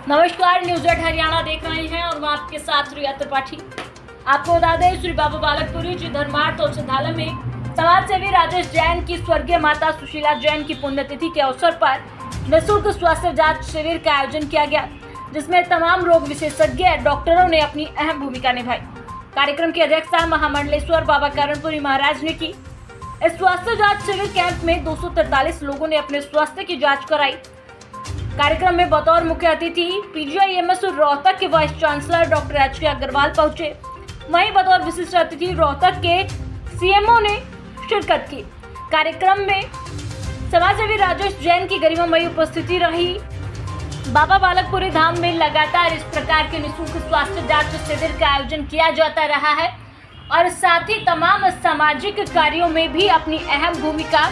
नमस्कार, news at Haryana देख रहे हैं और मैं आपके साथ रिया त्रिपाठी। आपको बता दें, श्री बाबा बालकपुरी जी धर्मार्थ औषधालय में समाज सेवी राजेश जैन की स्वर्गीय माता सुशीला जैन की पुण्यतिथि के अवसर पर निःशुल्क स्वास्थ्य जांच शिविर का आयोजन किया गया, जिसमें तमाम रोग विशेषज्ञ डॉक्टरों ने अपनी अहम भूमिका निभाई। कार्यक्रम की अध्यक्षता महामंडलेश्वर बाबा करणपुरी महाराज ने की। इस स्वास्थ्य जांच शिविर कैंप में 243 लोगों ने अपने स्वास्थ्य की जाँच कराई। कार्यक्रम में बतौर मुख्य अतिथि PGIMS रोहतक के vice chancellor doctor HK Agarwal पहुंचे। वहीं बतौर विशिष्ट अतिथि रोहतक के CMO ने शिरकत की। कार्यक्रम में समाजसेवी राजेश जैन की गरिमामयी उपस्थिति रही। बाबा बालकपुरी धाम में लगातार इस प्रकार के निःशुल्क स्वास्थ्य जांच शिविर का आयोजन किया जाता रहा है और साथ ही तमाम सामाजिक कार्यों में भी अपनी अहम भूमिका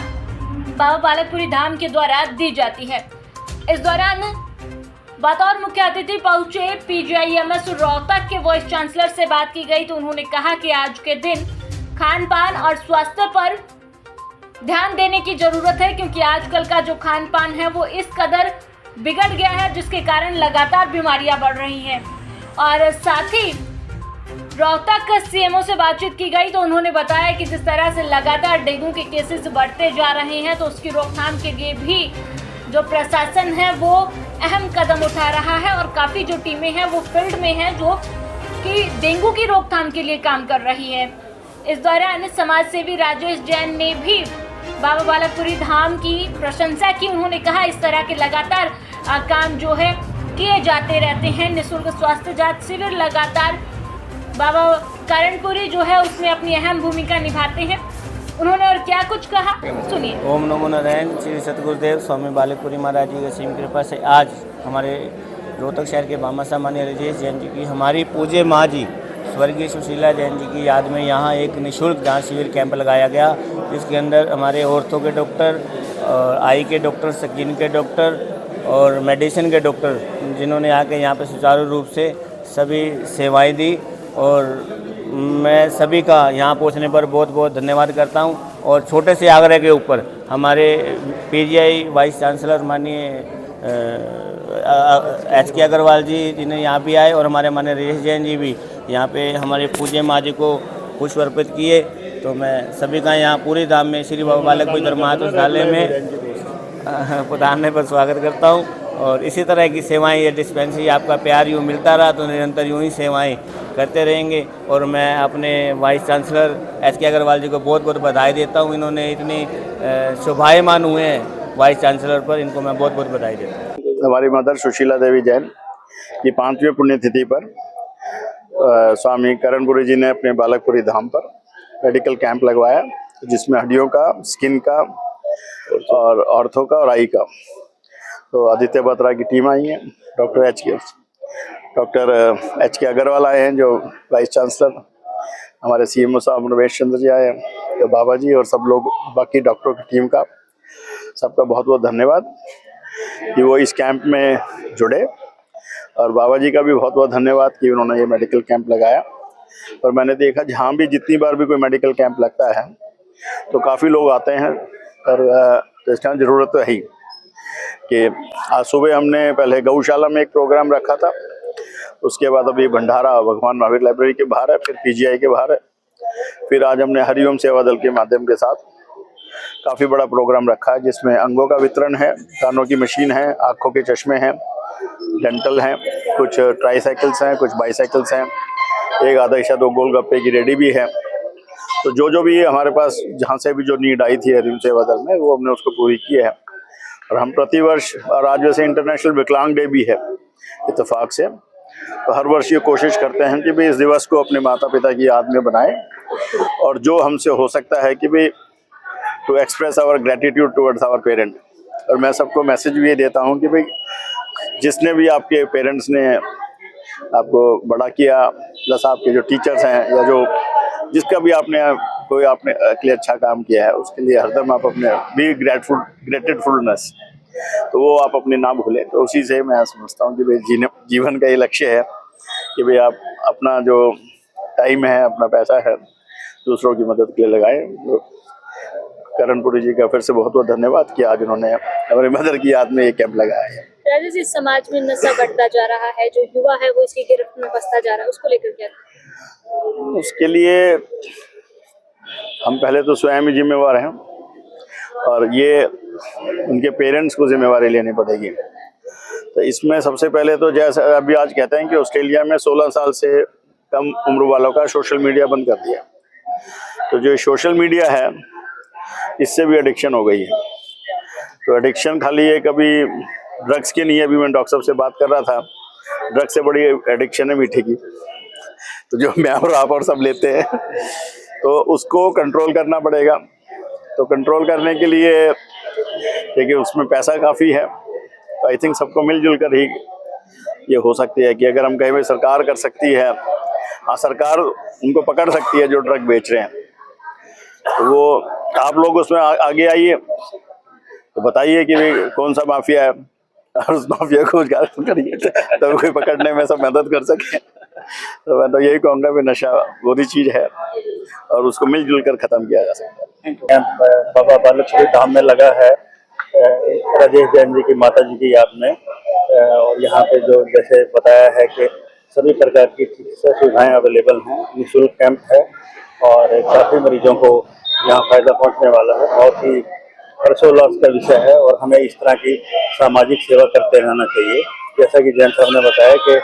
बाबा बालकपुरी धाम के द्वारा दी जाती है। इस दौरान बतौर मुख्य अतिथि पहुंचे PGIMS रोहतक के वाइस चांसलर से बात की गई तो उन्होंने कहा कि आज के दिन खान पान और स्वास्थ्य पर ध्यान देने की जरूरत है, क्योंकि आजकल का जो खान पान है वो इस कदर बिगड़ गया है जिसके कारण लगातार बीमारियां बढ़ रही हैं। और साथ ही रोहतक CMO से बातचीत की गई तो उन्होंने बताया कि जिस तरह से लगातार डेंगू के केसेस बढ़ते जा रहे हैं तो उसकी रोकथाम के लिए भी जो प्रशासन है वो अहम कदम उठा रहा है और काफ़ी जो टीमें हैं वो फील्ड में हैं जो कि डेंगू की रोकथाम के लिए काम कर रही है। इस दौरान समाज सेवी राजेश जैन ने भी बाबा बालकपुरी धाम की प्रशंसा की। उन्होंने कहा इस तरह के लगातार काम जो है किए जाते रहते हैं। निःशुल्क स्वास्थ्य जांच शिविर लगातार बाबा करणपुरी जो है उसमें अपनी अहम भूमिका निभाते हैं। उन्होंने और क्या कुछ कहा, सुनिए। ओम नमो नारायण। श्री सतगुरुदेव स्वामी बालकपुरी महाराज जी की असीम कृपा से आज हमारे रोहतक शहर के भामाशाह माननीय राजेश जैन जी की हमारी पूज्य माँ जी स्वर्गीय सुशीला जैन जी की याद में यहाँ एक निःशुल्क जांच शिविर कैंप लगाया गया, जिसके अंदर हमारे ऑर्थो के डॉक्टर और आई के डॉक्टर, स्किन के डॉक्टर और मेडिसिन के डॉक्टर जिन्होंने आके यहाँ पे सुचारू रूप से सभी सेवाएँ दी और मैं सभी का यहाँ पहुँचने पर बहुत बहुत धन्यवाद करता हूँ। और छोटे से आग्रह के ऊपर हमारे PGI वाइस चांसलर माननीय HK अग्रवाल जी जिन्हें यहाँ भी आए और हमारे माननीय राजेश जैन जी भी यहाँ पे हमारे पूज्य माँ जी को पुष्प अर्पित किए। तो मैं सभी का यहाँ पूरी धाम में श्री बाबा बालकपुरी धर्मार्थ औषधालय में पधारने पर स्वागत करता हूँ। और इसी तरह की सेवाएं, ये डिस्पेंसरी आपका प्यार यूँ मिलता रहा तो निरंतर यूँ ही सेवाएं करते रहेंगे। और मैं अपने वाइस चांसलर HK अग्रवाल जी को बहुत बहुत बधाई देता हूँ। इन्होंने इतनी शोभायमान हुए हैं वाइस चांसलर पर, इनको मैं बहुत बहुत बधाई देता हूँ। हमारी मदर सुशीला देवी जैन की 5वीं पुण्यतिथि पर स्वामी करणपुरी जी ने अपने बालकपुरी धाम पर मेडिकल कैंप लगवाया, जिसमें हड्डियों का, स्किन का और ऑर्थो का और आई का। तो आदित्य बत्रा की टीम आई है, डॉक्टर HK अग्रवाल आए हैं जो वाइस चांसलर, हमारे CMO साहब रमेश चंद्र जी आए हैं, तो बाबा जी और सब लोग बाकी डॉक्टरों की टीम का सबका बहुत बहुत धन्यवाद कि वो इस कैंप में जुड़े। और बाबा जी का भी बहुत बहुत धन्यवाद कि उन्होंने ये मेडिकल कैंप लगाया। और मैंने देखा जहाँ भी जितनी बार भी कोई मेडिकल कैंप लगता है तो काफ़ी लोग आते हैं, पर इस टाइम ज़रूरत तो है ही कि आज सुबह हमने पहले गौशाला में एक प्रोग्राम रखा था, उसके बाद अभी भंडारा भगवान महावीर लाइब्रेरी के बाहर है, फिर PGI के बाहर है, फिर आज हमने हरिओम सेवा दल के माध्यम के साथ काफ़ी बड़ा प्रोग्राम रखा है, जिसमें अंगों का वितरण है, कानों की मशीन है, आँखों के चश्मे हैं, डेंटल हैं, कुछ ट्राईसाइकिल्स हैं, कुछ बाईसाइकिल्स हैं, एक आधा हिस्सा 2 गोलगप्पे की रेडी भी है। तो जो भी हमारे पास जहाँ से भी जो नीड आई थी हरिओम सेवा दल में, वो हमने उसको पूरी की है। और हम प्रतिवर्ष, और आज वैसे इंटरनेशनल विकलांग डे भी है इत्तेफाक से, तो हर वर्ष ये कोशिश करते हैं कि भाई इस दिवस को अपने माता पिता की याद में बनाएं और जो हमसे हो सकता है कि भाई to express our gratitude towards our parent. और मैं सबको मैसेज भी ये देता हूँ कि भाई जिसने भी आपके पेरेंट्स ने आपको बड़ा किया, प्लस आपके जो टीचर्स हैं या जो जिसका भी आपने के लिए अच्छा काम किया है, उसके लिए हरदम आप अपने बी ग्रेटेडफुलनेस, तो वो आप अपने ना भूलें। तो उसी से मैं समझता हूँ कि भाई जीवन का ये लक्ष्य है कि भाई आप अपना जो टाइम है, अपना पैसा है, दूसरों की मदद के लिए लगाएं। तो करणपुरी जी का फिर से बहुत बहुत धन्यवाद कि आज उन्होंने हमारी मदर की याद में ये कैंप लगाया है। राजेश, इस समाज में नशा बढ़ता जा रहा है, जो युवा है वो इसकी गिरफ्त में फंसता जा रहा है, उसको लेकर क्या? उसके लिए हम पहले तो स्वयं ही जिम्मेवार हैं और ये उनके पेरेंट्स को जिम्मेवारी लेनी पड़ेगी। तो इसमें सबसे पहले तो जैसे अभी आज कहते हैं कि ऑस्ट्रेलिया में 16 साल से कम उम्र वालों का सोशल मीडिया बंद कर दिया। तो जो सोशल मीडिया है इससे भी एडिक्शन हो गई है। तो एडिक्शन खाली एक अभी ड्रग्स की नहीं है। अभी मैं डॉक्टर साहब से बात कर रहा था, ड्रग्स से बड़ी एडिक्शन है मीठे की, तो जो मैं और आप और सब लेते हैं, तो उसको कंट्रोल करना पड़ेगा। तो कंट्रोल करने के लिए देखिए उसमें पैसा काफ़ी है, तो आई थिंक सबको मिलजुल कर ही ये हो सकती है कि अगर हम कहीं भी सरकार कर सकती है, हाँ सरकार उनको पकड़ सकती है जो ड्रग बेच रहे हैं, तो वो आप लोग उसमें आगे आइए, तो बताइए कि भाई कौन सा माफिया है और उस माफिया को करिए तो कोई पकड़ने में सब मदद कर सके। तो मैं तो यही कहूँगा कि नशा बुरी चीज़ है और उसको मिलजुल कर ख़त्म किया जा सकता है। बाबा बालकपुरी धाम में लगा है राजेश जैन जी की माता जी की याद में, और यहाँ पे जो जैसे बताया है कि सभी प्रकार की चिकित्सा सुविधाएं अवेलेबल हैं, निःशुल्क कैंप है और काफ़ी मरीजों को यहाँ फायदा पहुँचने वाला है। बहुत ही हर्षोल्लास का विषय है और हमें इस तरह की सामाजिक सेवा करते रहना चाहिए। जैसा कि जैन साहब ने बताया कि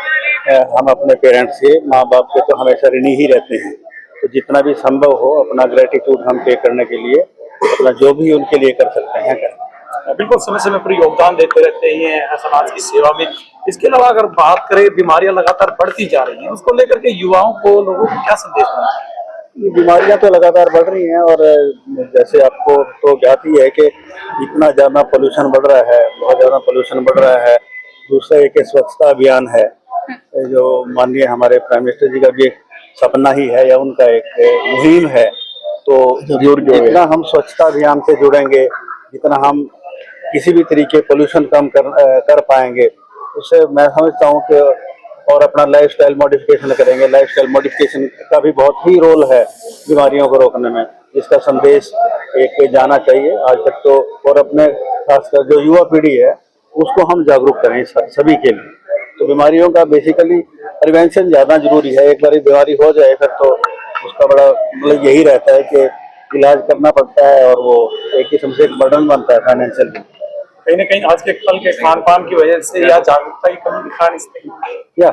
हम अपने पेरेंट्स से, माँ बाप के तो हमेशा ऋणी ही रहते हैं, तो जितना भी संभव हो अपना ग्रेटिट्यूड हम पे करने के लिए अपना जो भी उनके लिए कर सकते हैं करें। बिल्कुल समय समय पर योगदान देते रहते हैं समाज की सेवा में। इसके अलावा अगर बात करें, बीमारियां लगातार बढ़ती जा रही हैं, उसको लेकर के युवाओं को, लोगों को क्या संदेश देना है? बीमारियां तो लगातार बढ़ रही हैं और जैसे आपको तो ज्ञात ही है कि इतना ज़्यादा पोल्यूशन बढ़ रहा है, बहुत ज़्यादा पोल्यूशन बढ़ रहा है। दूसरा एक स्वच्छता अभियान है जो माननीय हमारे प्राइम मिनिस्टर जी का भी एक सपना ही है या उनका एक मुहिम है। तो जितना हम स्वच्छता अभियान से जुड़ेंगे, जितना हम किसी भी तरीके पोल्यूशन कम कर पाएंगे, उससे मैं समझता हूँ कि और अपना लाइफस्टाइल मॉडिफिकेशन करेंगे। लाइफस्टाइल मॉडिफिकेशन का भी बहुत ही रोल है बीमारियों को रोकने में, जिसका संदेश एक जाना चाहिए आज तक। तो और अपने खासकर जो युवा पीढ़ी है उसको हम जागरूक करें सभी के लिए। तो बीमारियों का बेसिकली प्रिवेंशन ज़्यादा जरूरी है। एक बार बीमारी हो जाए फिर तो उसका बड़ा मतलब यही रहता है कि इलाज करना पड़ता है और वो एक किस्म से एक बर्डन बनता है फाइनेंशियल। कहीं ना कहीं आज के कल के खान पान की वजह से या जागरूकता की कमी दिखाने से या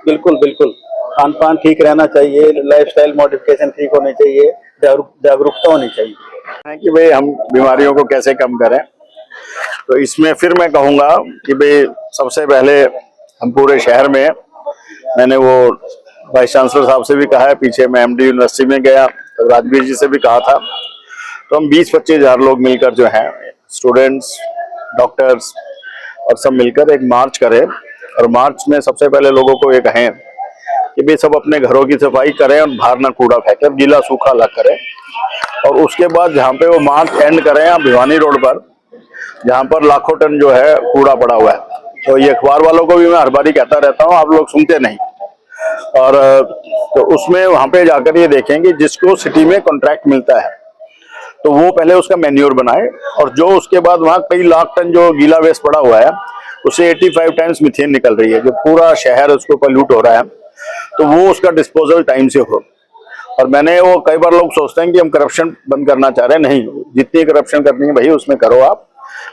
बिल्कुल बिल्कुल खान पान ठीक रहना चाहिए, लाइफस्टाइल मॉडिफिकेशन ठीक होनी चाहिए, जागरूकता होनी चाहिए कि भाई हम बीमारियों को कैसे कम करें। तो इसमें फिर मैं कहूँगा कि भाई सबसे पहले हम पूरे शहर में, मैंने वो वाइस चांसलर साहब से भी कहा है, पीछे मैं MD यूनिवर्सिटी में गया तो राजवीर जी से भी कहा था, तो हम 20-25 हज़ार लोग मिलकर जो हैं स्टूडेंट्स, डॉक्टर्स और सब मिलकर एक मार्च करें। और मार्च में सबसे पहले लोगों को ये कहें कि भाई सब अपने घरों की सफाई करें और बाहर ना कूड़ा फेंकें, गीला सूखा अलग करें। और उसके बाद जहाँ पे वो मार्च एंड करें, आप भिवानी रोड पर, जहाँ पर लाखों टन जो है कूड़ा पड़ा हुआ है। तो ये अखबार वालों को भी मैं हर बारी कहता रहता हूँ, आप लोग सुनते नहीं। और तो उसमें वहाँ पे जाकर ये देखेंगे जिसको सिटी में कॉन्ट्रैक्ट मिलता है तो वो पहले उसका मैन्योर बनाए, और जो उसके बाद वहाँ कई लाख टन जो गीला वेस्ट पड़ा हुआ है उससे 85 टाइम्स मीथेन निकल रही है, जो पूरा शहर उसको पॉल्यूट हो रहा है, तो वो उसका डिस्पोजल टाइम से हो। और मैंने वो कई बार लोग सोचते हैं कि हम करप्शन बंद करना चाह रहे हैं, नहीं, जितनी करप्शन करनी है भाई उसमें करो आप,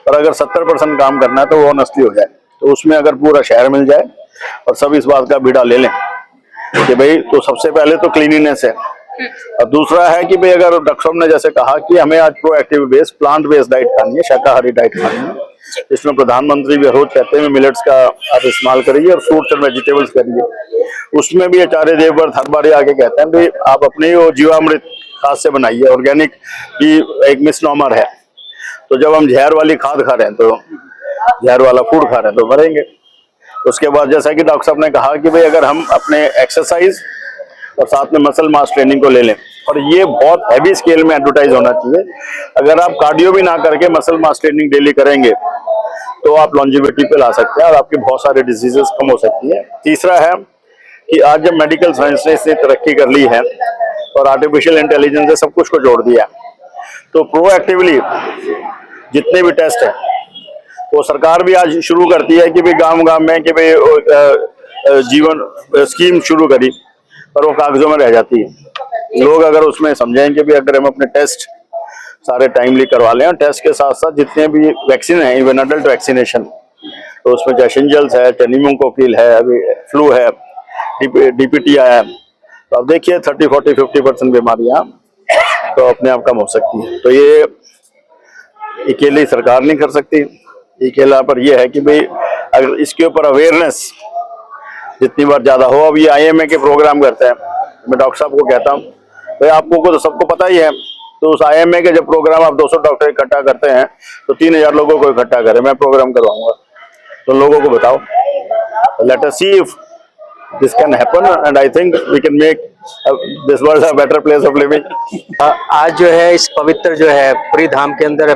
और अगर 70% काम करना है तो वो ऑनेस्टली हो जाए। तो उसमें अगर पूरा शहर मिल जाए और सब इस बात का बीड़ा ले लें कि भाई, तो सबसे पहले तो क्लीनिनेस है। और दूसरा है कि भाई अगर डॉक्टर साहब ने जैसे कहा कि हमें आज proactive based plant based diet खानी है, शाकाहारी डाइट खानी है, इसमें प्रधानमंत्री भी रोज कहते हैं मिलेट्स का आप इस्तेमाल करिए और फ्रूट्स एंड वेजिटेबल्स करिए। उसमें भी आचार्य देवव्रत हर बार आगे कहते हैं भाई आप अपनी वो जीवामृत खाद से बनाइए, ऑर्गेनिक की एक मिसनॉमर है। तो जब हम जहर वाली खाद खा रहे हैं तो जहर वाला फूड खा रहे हैं तो मरेंगे। उसके बाद जैसा कि डॉक्टर साहब ने कहा कि भाई अगर हम अपने एक्सरसाइज और साथ में मसल मास ट्रेनिंग को ले लें, और ये बहुत हैवी स्केल में एडवर्टाइज होना चाहिए, अगर आप कार्डियो भी ना करके मसल मास ट्रेनिंग डेली करेंगे तो आप लॉन्जिविटी पे ला सकते हैं और आपके बहुत सारे डिजीजेस कम हो सकती है। तीसरा है कि आज जब मेडिकल साइंस ने इतनी तरक्की कर ली है और आर्टिफिशियल इंटेलिजेंस ने सब कुछ को जोड़ दिया, तो प्रोएक्टिवली जितने भी टेस्ट हैं वो सरकार भी आज शुरू करती है कि भाई गांव में कि भाई जीवन स्कीम शुरू करी, पर वो कागजों में रह जाती है। लोग अगर उसमें समझें कि भाई अगर हम अपने टेस्ट सारे टाइमली करवा लें, और टेस्ट के साथ साथ जितने भी वैक्सीन हैं, इवन अडल्ट वैक्सीनेशन, तो उसमें चाहे शिंजल्स है, चाहे न्यूमोकोकिल है, अभी फ्लू है, डीपीटी आया है, तो अब देखिए 30, 40, 50% बीमारियां तो अपने आप कम हो सकती है। तो ये अकेली सरकार नहीं कर सकती। अकेला पर यह है कि भाई अगर इसके ऊपर अवेयरनेस जितनी बार ज्यादा हो, अब ये IMA के प्रोग्राम करते हैं, मैं डॉक्टर साहब को कहता हूँ भाई आपको को तो सबको पता ही है, तो उस IMA के जब प्रोग्राम आप 200 डॉक्टर इकट्ठा करते हैं तो 3000 लोगों को इकट्ठा करें, मैं प्रोग्राम करवाऊंगा, तो लोगों को बताओ, let us see if this can happen, and I think we can make this world a better place of living. आज जो है इस पवित्र जो है पुरी धाम के अंदर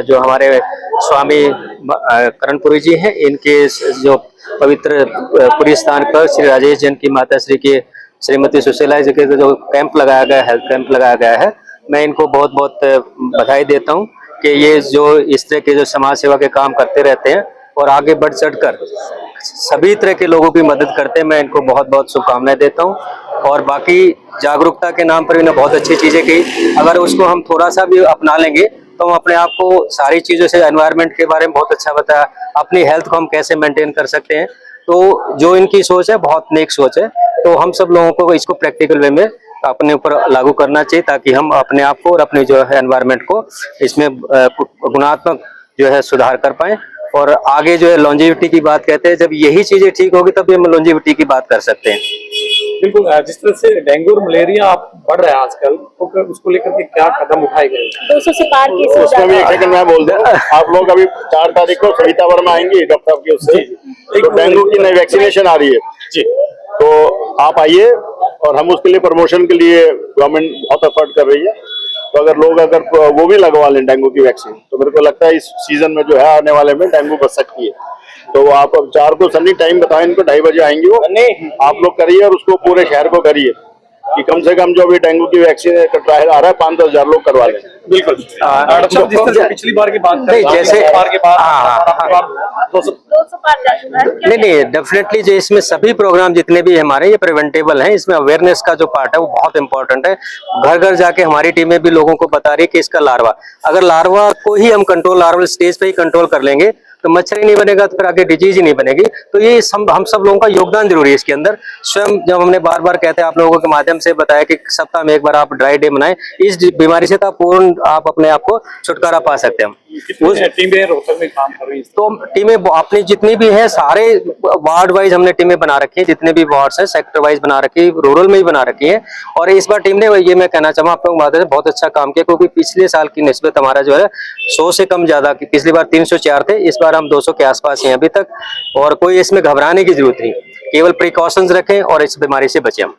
जो हमारे स्वामी करणपुरी जी हैं, इनके जो पवित्र पुरी स्थान पर श्री राजेश जैन की माता श्री के श्रीमती सुशीला जी के जो कैंप लगाया गया है, हेल्थ कैंप लगाया गया है, मैं इनको बहुत बहुत बधाई देता हूं कि ये जो इस तरह के जो समाज सेवा के काम करते रहते हैं और आगे बढ़ चढ़कर सभी तरह के लोगों की मदद करते हैं। मैं इनको बहुत बहुत शुभकामनाएं देता हूं। और बाकी जागरूकता के नाम पर इन्होंने बहुत अच्छी चीजें की, अगर उसको हम थोड़ा सा भी अपना लेंगे तो हम अपने आप को सारी चीजों से, एनवायरनमेंट के बारे में बहुत अच्छा बताया, अपनी हेल्थ को हम कैसे मेंटेन कर सकते हैं, तो जो इनकी सोच है बहुत नेक सोच है। तो हम सब लोगों को इसको प्रैक्टिकल वे में अपने ऊपर लागू करना चाहिए, ताकि हम अपने आप को और अपने जो है एनवायरनमेंट को इसमें गुणात्मक जो है सुधार कर पाए। और आगे जो है लॉन्जेविटी की बात कहते हैं, जब यही चीजें ठीक होगी तब हम लॉन्जेविटी की बात कर सकते हैं। बिल्कुल, जिस तरह से डेंगू और मलेरिया बढ़ रहा है आजकल, तो उसको लेकर के क्या कदम उठाए गए? 200 से पार केसेस। उसमें भी एक सेकंड मैं बोल दूं, आप लोग अभी 4 तारीख को सविता वर्मा आएंगी डॉक्टर साहब की, उससे तो डेंगू की नई वैक्सीनेशन आ रही है जी, तो आप आइए, और हम उसके लिए प्रमोशन के लिए गवर्नमेंट बहुत एफर्ट कर रही है, तो अगर लोग वो भी लगवा लें डेंगू की वैक्सीन, तो मेरे को लगता है इस सीजन में जो है आने वाले में डेंगू बच सकती है। तो आप अब 4 को सन्नी टाइम बताएं इनको, 2:30 बजे आएंगे वो, आप लोग करिए और उसको पूरे शहर को करिए कि कम से कम जो भी डेंगू की वैक्सीन का ट्रायल आ रहा है 5-10 हजार लोग करवा लें। बिल्कुल, जिस तरह से पिछली बार की बात नहीं, जैसे बार के बाद 200 पार जा चुका है। नहीं, डेफिनेटली जो इसमें सभी प्रोग्राम जितने भी हमारे ये प्रिवेंटेबल हैं, इसमें अवेयरनेस का जो पार्ट है वो बहुत इंपॉर्टेंट है। घर घर जाके हमारी टीमें भी लोगों को बता रही है कि इसका लार्वा, अगर लार्वा को ही हम कंट्रोल, लार्वल स्टेज पे ही कंट्रोल कर लेंगे तो मच्छर ही नहीं बनेगा, तो फिर आगे डिजीज ही नहीं बनेगी। तो ये हम सब लोगों का योगदान जरूरी है इसके अंदर। स्वयं जब हमने बार बार कहते हैं आप लोगों के माध्यम से बताया कि सप्ताह में एक बार आप ड्राई डे मनाएं, इस बीमारी से तो आप अपने आप को छुटकारा पा सकते हैं। टीमें रोहतक में काम कर रही हैं, तो टीमें अपनी जितनी भी है, सारे वार्ड वाइज हमने टीमें बना रखी है, जितने भी वार्ड्स हैं सेक्टर वाइज बना रखी है, रूरल में ही बना रखी है। और इस बार टीम ने, ये मैं कहना चाहूँगा आप लोग माध्यम से बहुत अच्छा काम किया, क्योंकि पिछले साल की निस्बत हमारा जो है 100 से कम ज्यादा, पिछली बार 304 थे, इस बार हम 200 के आसपास हैं अभी तक। और कोई इसमें घबराने की जरूरत नहीं, केवल प्रिकॉशंस रखें और इस बीमारी से बचें हम।